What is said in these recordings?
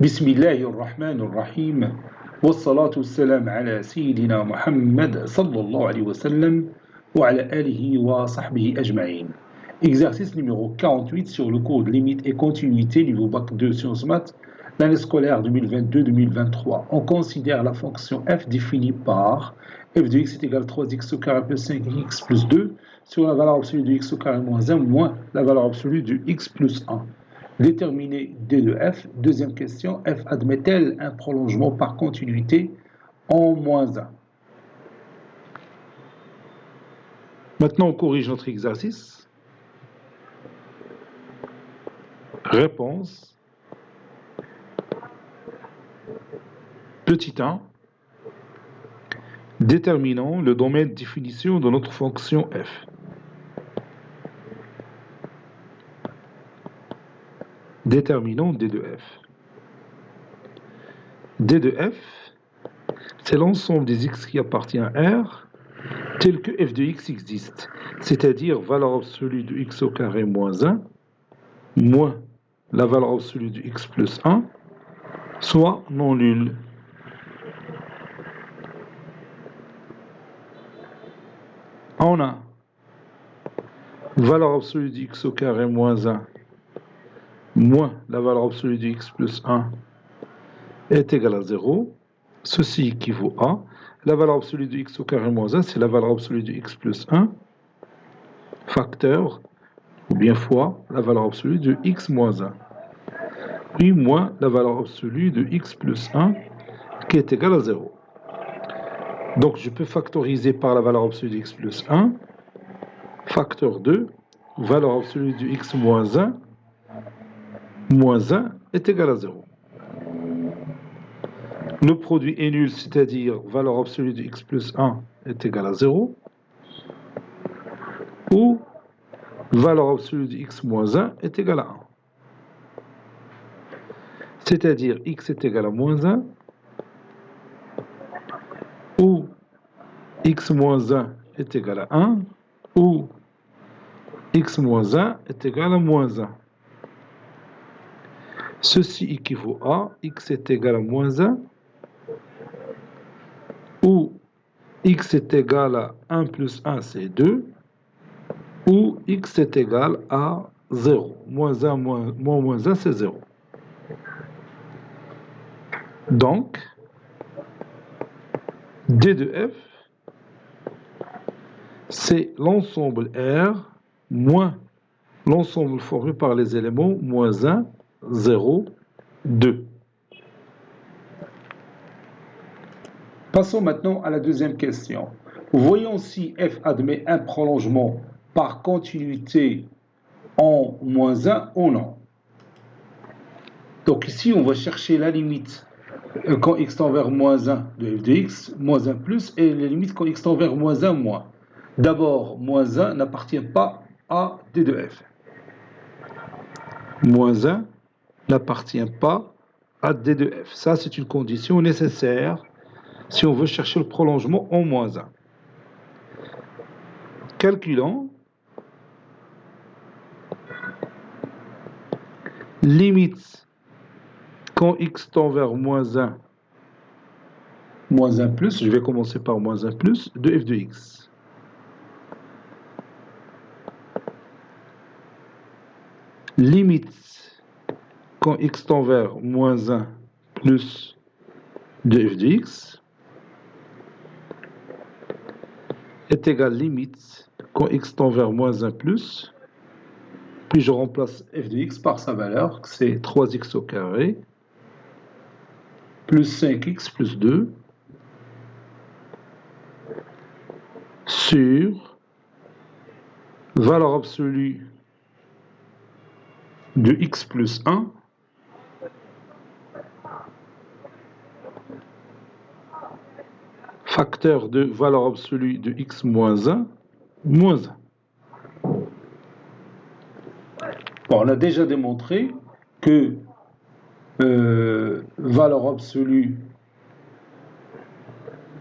بسم الله الرحمن الرحيم والصلاة والسلام على سيدنا محمد صلى الله عليه وسلم وعلى آله وصحبه أجمعين. Exercice numéro 48 sur le cours de limite et continuité niveau bac 2 sciences maths, l'année scolaire 2022-2023. On considère la fonction f définie par f de x est égal à 3x au carré plus 5x plus 2 sur la valeur absolue de x au carré moins 1 moins la valeur absolue de x plus 1. Déterminer D de f. Deuxième question, f admet-elle un prolongement par continuité en moins 1? Maintenant, on corrige notre exercice. Réponse. Petit 1. Déterminons le domaine de définition de notre fonction f. Déterminons D de f. D de f, c'est l'ensemble des x qui appartient à R, tel que f de x existe, c'est-à-dire valeur absolue de x au carré moins 1, moins la valeur absolue de x plus 1, soit non nul. On a valeur absolue de x au carré moins 1, moins la valeur absolue de x plus 1 est égal à 0. Ceci équivaut à la valeur absolue de x au carré moins 1, c'est la valeur absolue de x plus 1, facteur, ou bien fois la valeur absolue de x moins 1. Puis moins la valeur absolue de x plus 1 qui est égale à 0. Donc je peux factoriser par la valeur absolue de x plus 1, facteur 2, valeur absolue de x moins 1 est égal à 0. Le produit est nul, c'est-à-dire valeur absolue de x plus 1 est égal à 0, ou valeur absolue de x moins 1 est égal à 1. C'est-à-dire x est égal à moins 1, ou x moins 1 est égal à 1, ou x moins 1 est égal à moins 1. Ceci équivaut à x est égal à moins 1, ou x est égal à 1 plus 1, c'est 2, ou x est égal à 0. Moins 1 moins 1, c'est 0. Donc, D de f, c'est l'ensemble R moins l'ensemble formé par les éléments moins 1, 0, 2. Passons maintenant à la deuxième question. Voyons si f admet un prolongement par continuité en moins 1 ou non. Donc ici, on va chercher la limite quand x tend vers moins 1 de f de x, moins 1 plus, et la limite quand x tend vers moins 1 moins. D'abord, moins 1 n'appartient pas à d de f. Moins 1 n'appartient pas à d de f. Ça, c'est une condition nécessaire si on veut chercher le prolongement en moins 1. Calculons limite quand x tend vers moins 1 plus, je vais commencer par moins 1 plus, de f de x. Limite quand x tend vers moins 1 plus de f de x est égal limite quand x tend vers moins 1 plus, puis je remplace f de x par sa valeur, c'est 3x au carré, plus 5x plus 2, sur valeur absolue de x plus 1, facteur de valeur absolue de x moins 1, moins 1. Bon, on a déjà démontré que valeur absolue,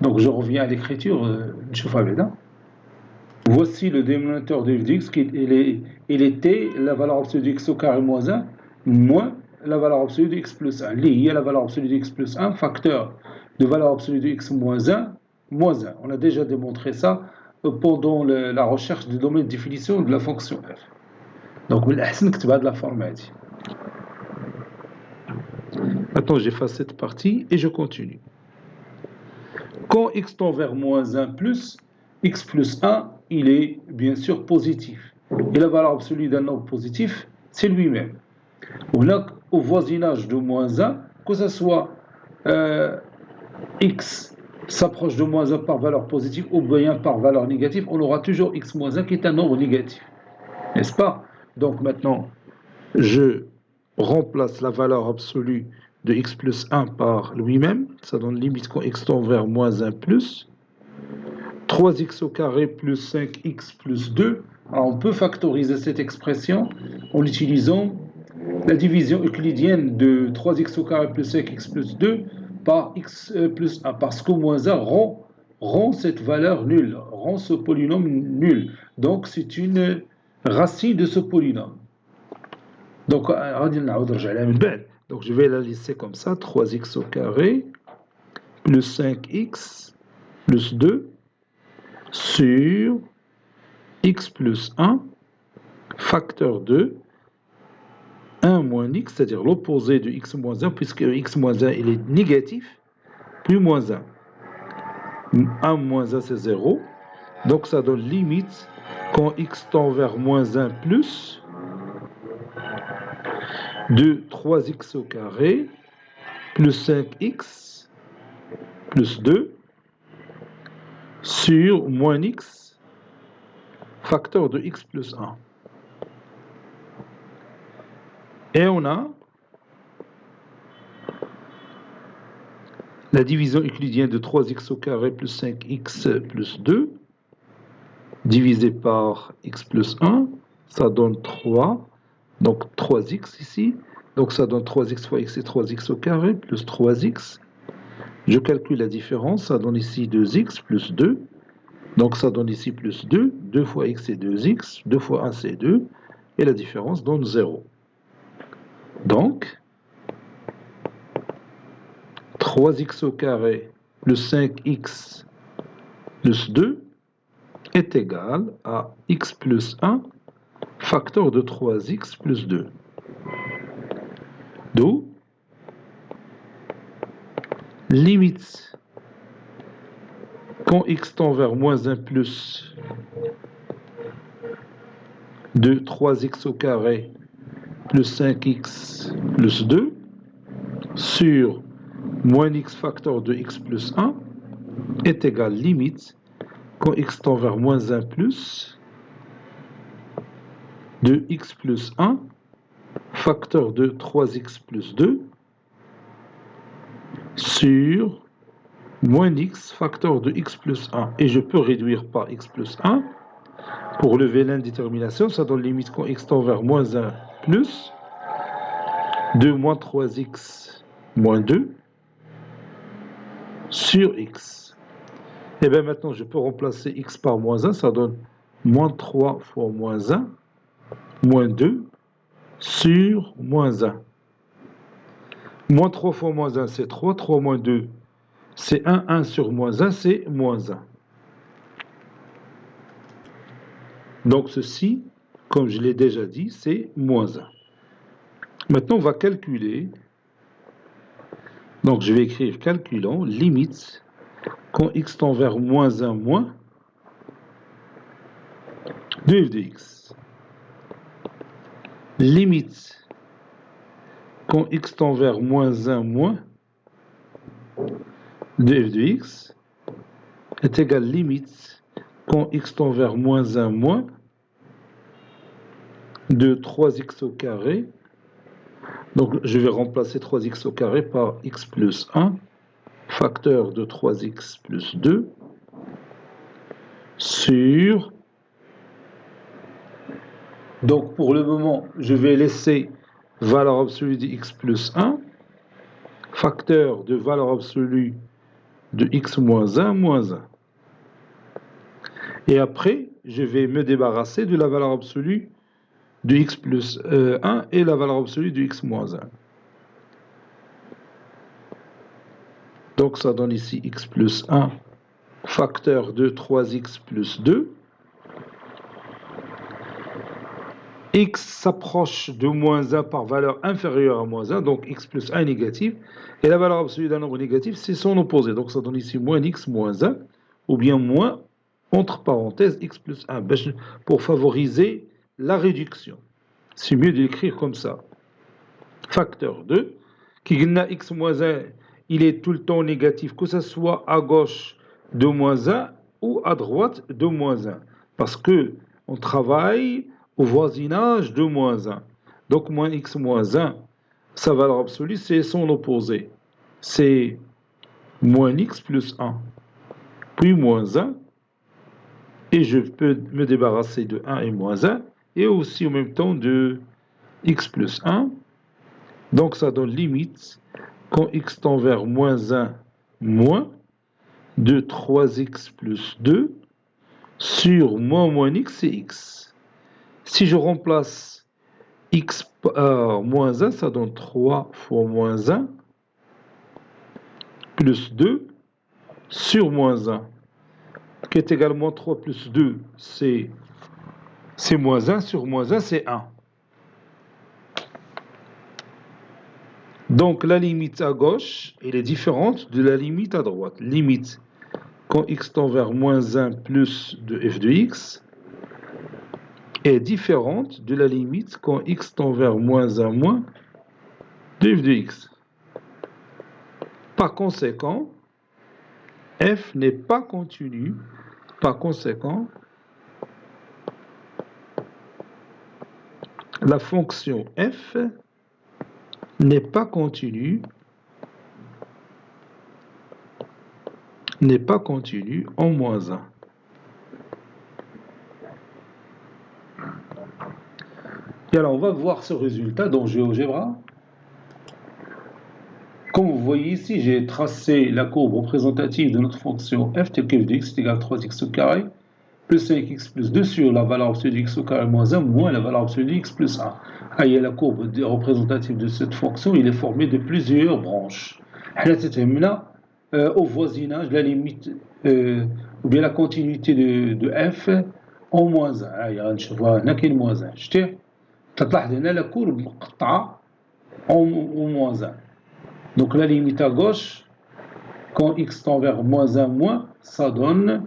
donc je reviens à l'écriture, voici le dénominateur de f de x, il était la valeur absolue de x au carré moins 1, moins la valeur absolue de x plus 1. Li est la valeur absolue de x plus 1, facteur de valeur absolue de x moins 1, moins 1. On a déjà démontré ça pendant la recherche du domaine de définition de la fonction f. Donc, من الأحسن نكتبها de la forme هذه. Maintenant, j'efface cette partie et je continue. Quand x tend vers moins 1 plus, x plus 1, il est bien sûr positif. Et la valeur absolue d'un nombre positif, c'est lui-même. Là, au voisinage de moins 1, que ce soit x s'approche de moins 1 par valeur positive ou bien par valeur négative, on aura toujours x moins 1 qui est un nombre négatif. N'est-ce pas? Donc maintenant, je remplace la valeur absolue de x plus 1 par lui-même. Ça donne limite quand x tend vers moins 1 plus. 3x au carré plus 5x plus 2. Alors on peut factoriser cette expression en utilisant la division euclidienne de 3x au carré plus 5x plus 2 par x plus 1. Parce que moins 1 rend cette valeur nulle, rend ce polynôme nul. Donc c'est une racine de ce polynôme. Donc je vais la laisser comme ça, 3x au carré plus 5x plus 2 sur x plus 1 facteur 2 1 moins x, c'est-à-dire l'opposé de x moins 1, puisque x moins 1 il est négatif, plus moins 1. 1 moins 1 c'est 0, donc ça donne limite quand x tend vers moins 1 plus de 3x au carré plus 5x plus 2 sur moins x facteur de x plus 1. Et on a la division euclidienne de 3x au carré plus 5x plus 2 divisé par x plus 1, ça donne 3, donc 3x ici, donc ça donne 3x fois x et 3x au carré plus 3x. Je calcule la différence, ça donne ici 2x plus 2, donc ça donne ici plus 2, 2 fois x c'est 2x, 2 fois 1 c'est 2, et la différence donne 0. Donc, 3x au carré plus 5x plus 2 est égal à x plus 1 facteur de 3x plus 2. D'où limite quand x tend vers moins 1 plus de 3x au carré plus 5x plus 2 sur moins x facteur de x plus 1 est égal limite quand x tend vers moins 1 plus de x plus 1 facteur de 3x plus 2 sur moins x facteur de x plus 1. Et je peux réduire par x plus 1 pour lever l'indétermination. Ça donne limite quand x tend vers moins 1 plus de moins 3x moins 2 sur x. Et bien maintenant, je peux remplacer x par moins 1. Ça donne moins 3 fois moins 1 moins 2 sur moins 1. Moins 3 fois moins 1, c'est 3. 3 moins 2, c'est 1. 1 sur moins 1, c'est moins 1. Donc ceci, comme je l'ai déjà dit, c'est moins 1. Maintenant, on va calculer. Donc je vais écrire calculons, limite, quand x tend vers moins 1 moins, de f de x. Limite, quand x tend vers moins 1 moins, de f de x est égal limite quand x tend vers moins 1 moins de 3x au carré. Donc je vais remplacer 3x au carré par x plus 1 facteur de 3x plus 2 sur... Donc pour le moment, je vais laisser valeur absolue de x plus 1 facteur de valeur absolue de x moins 1 moins 1. Et après, je vais me débarrasser de la valeur absolue de x plus 1 et la valeur absolue de x moins 1. Donc ça donne ici x plus 1 facteur de 3x plus 2. X s'approche de moins 1 par valeur inférieure à moins 1, donc x plus 1 est négatif. Et la valeur absolue d'un nombre négatif, c'est son opposé. Donc ça donne ici moins x moins 1, ou bien moins, entre parenthèses, x plus 1, pour favoriser la réduction. C'est mieux de l'écrire comme ça. Facteur 2, qui n'a x moins 1, il est tout le temps négatif, que ce soit à gauche de moins 1 ou à droite de moins 1. Parce que on travaille au voisinage de moins 1. Donc moins x moins 1, sa valeur absolue, c'est son opposé. C'est moins x plus 1, puis moins 1, et je peux me débarrasser de 1 et moins 1, et aussi en même temps de x plus 1. Donc ça donne limite, quand x tend vers moins 1, moins, de 3x plus 2, sur moins x, c'est x. Si je remplace x par moins 1, ça donne 3 fois moins 1, plus 2, sur moins 1, qui est également 3 plus 2, c'est moins 1, sur moins 1, c'est 1. Donc la limite à gauche, elle est différente de la limite à droite. Limite, quand x tend vers moins 1 plus de f de x, est différente de la limite quand x tend vers moins 1 moins de f de x. Par conséquent, f n'est pas continu. Par conséquent, la fonction f n'est pas continue, en moins 1. Et alors, on va voir ce résultat dans GeoGebra. Comme vous voyez ici, j'ai tracé la courbe représentative de notre fonction f telle que f de x est égal à 3x au carré, plus 5x plus 2 sur la valeur absolue de x au carré moins 1, moins la valeur absolue de x plus 1. Ah, il y a la courbe représentative de cette fonction, il est formé de plusieurs branches. Au voisinage, la limite, ou bien la continuité de f en moins 1. Je vois هنا كاين moins 1. شتي تلاحظ هنا la courbe مقطعة en moins 1. Donc la limite à gauche, quand x tend vers moins 1 moins, ça donne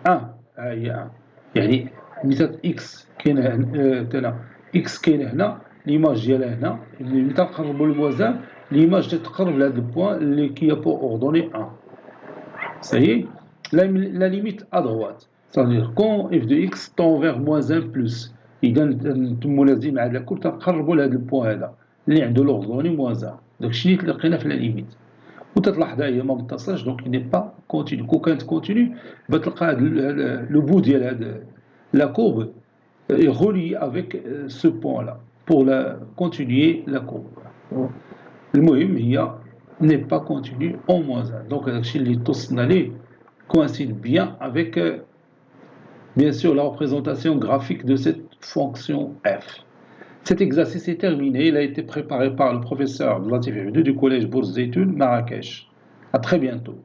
1. هي 1. يعني مثال x كاين هنا x كاين هنا l'image ديالها هنا ملي تنقربوا للموازان l'image تتقرب لهذا البوان اللي كي pour ordonner 1. Ça y est, la limite à droite, c'est-à-dire quand f de x tend vers moins 1 plus, إذا نتموا لازم على الكل تنقربوا لهذا البوان هذا اللي عنده l'ordonnée moins 1. داكشي اللي تلقينا في la limite. وتتلاحظ هي ما متصلش donc il n'est pas continu. كون كانت continu بتلقى le bout ديال هذا la courbe est relié avec ce point là pour continuer la courbe. المهم هي n'est pas continu en moins 1. Donc داكشي اللي توصلنا ليه coïncide bien avec bien sûr la représentation graphique de cette fonction f. Cet exercice est terminé, il a été préparé par le professeur Latif Hebdou du collège Bourse Zeytoun, Marrakech. À très bientôt.